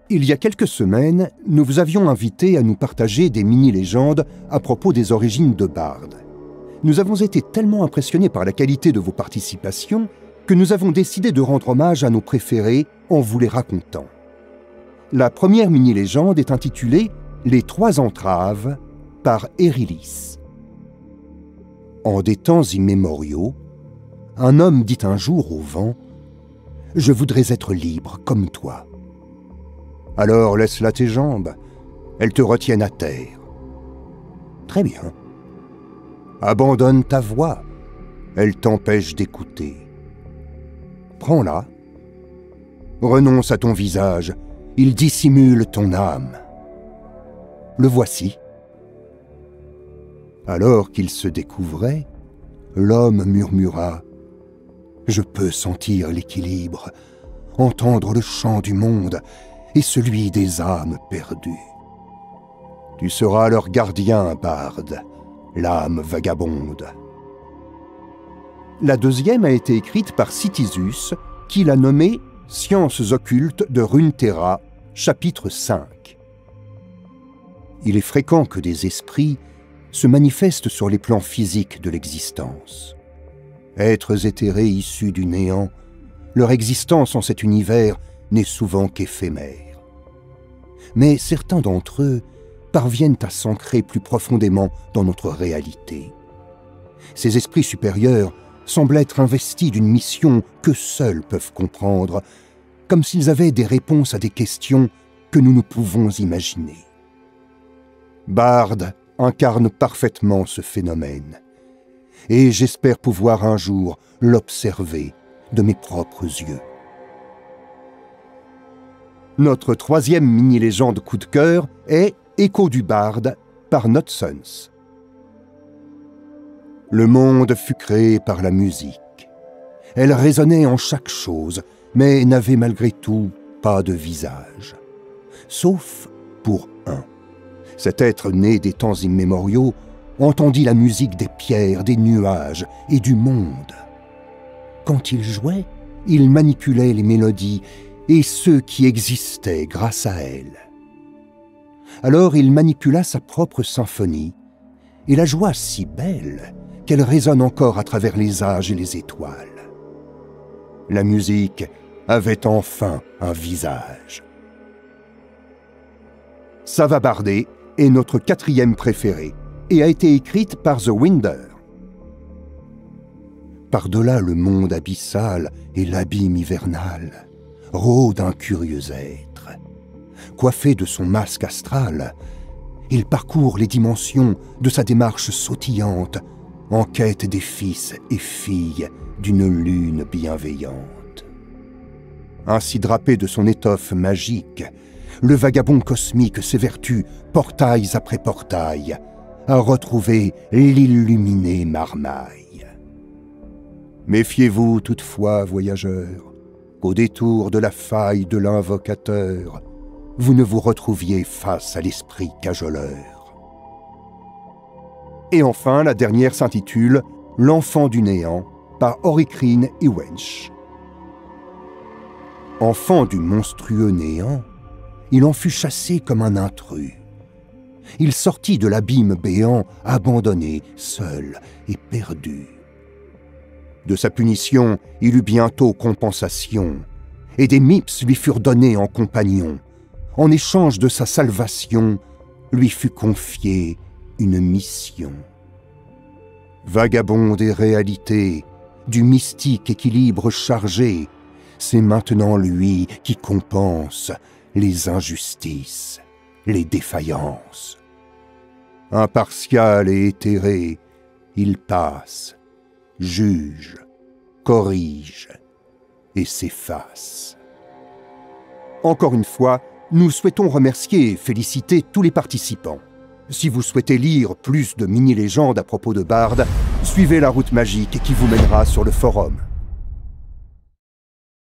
Il y a quelques semaines, nous vous avions invité à nous partager des mini-légendes à propos des origines de Bard. Nous avons été tellement impressionnés par la qualité de vos participations que nous avons décidé de rendre hommage à nos préférés en vous les racontant. La première mini-légende est intitulée « Les trois entraves » par Erilis. En des temps immémoriaux, un homme dit un jour au vent « Je voudrais être libre comme toi. » Alors laisse-la tes jambes, elles te retiennent à terre. Très bien. Abandonne ta voix, elle t'empêche d'écouter. Prends-la. Renonce à ton visage, il dissimule ton âme. Le voici. Alors qu'il se découvrait, l'homme murmura « Je peux sentir l'équilibre, entendre le chant du monde et celui des âmes perdues. Tu seras leur gardien, Bard, l'âme vagabonde. » La deuxième a été écrite par Citizus, qui l'a nommée « Sciences occultes de Runeterra », chapitre 5. Il est fréquent que des esprits se manifestent sur les plans physiques de l'existence. Êtres éthérés issus du néant, leur existence en cet univers n'est souvent qu'éphémère. Mais certains d'entre eux parviennent à s'ancrer plus profondément dans notre réalité. Ces esprits supérieurs semblent être investis d'une mission que seuls peuvent comprendre, comme s'ils avaient des réponses à des questions que nous ne pouvons imaginer. Bard incarne parfaitement ce phénomène, et j'espère pouvoir un jour l'observer de mes propres yeux. Notre troisième mini-légende coup de cœur est « Écho du Bard » par Notsons. Le monde fut créé par la musique. Elle résonnait en chaque chose, mais n'avait malgré tout pas de visage. Sauf pour un. Cet être né des temps immémoriaux entendit la musique des pierres, des nuages et du monde. Quand il jouait, il manipulait les mélodies et ceux qui existaient grâce à elles. Alors il manipula sa propre symphonie et la joua si belle qu'elle résonne encore à travers les âges et les étoiles. La musique avait enfin un visage. Sava Bardé est notre quatrième préférée et a été écrite par The Winder. Par-delà le monde abyssal et l'abîme hivernal, rôde un curieux être. Coiffé de son masque astral, il parcourt les dimensions de sa démarche sautillante en quête des fils et filles d'une lune bienveillante. Ainsi drapé de son étoffe magique, le vagabond cosmique s'évertue, portails après portails, à retrouver l'illuminé marmaille. Méfiez-vous toutefois, voyageurs, qu'au détour de la faille de l'invocateur, vous ne vous retrouviez face à l'esprit cajoleur. Et enfin, la dernière s'intitule « L'enfant du néant » par Orichrine et Wench. Enfant du monstrueux néant, il en fut chassé comme un intrus. Il sortit de l'abîme béant, abandonné, seul et perdu. De sa punition, il eut bientôt compensation, et des mips lui furent donnés en compagnon. En échange de sa salvation, lui fut confiée une mission. Vagabond des réalités, du mystique équilibre chargé, c'est maintenant lui qui compense les injustices, les défaillances. Impartial et éthéré, il passe, juge, corrige et s'efface. Encore une fois, nous souhaitons remercier et féliciter tous les participants. Si vous souhaitez lire plus de mini-légendes à propos de Bard, suivez la route magique qui vous mènera sur le forum.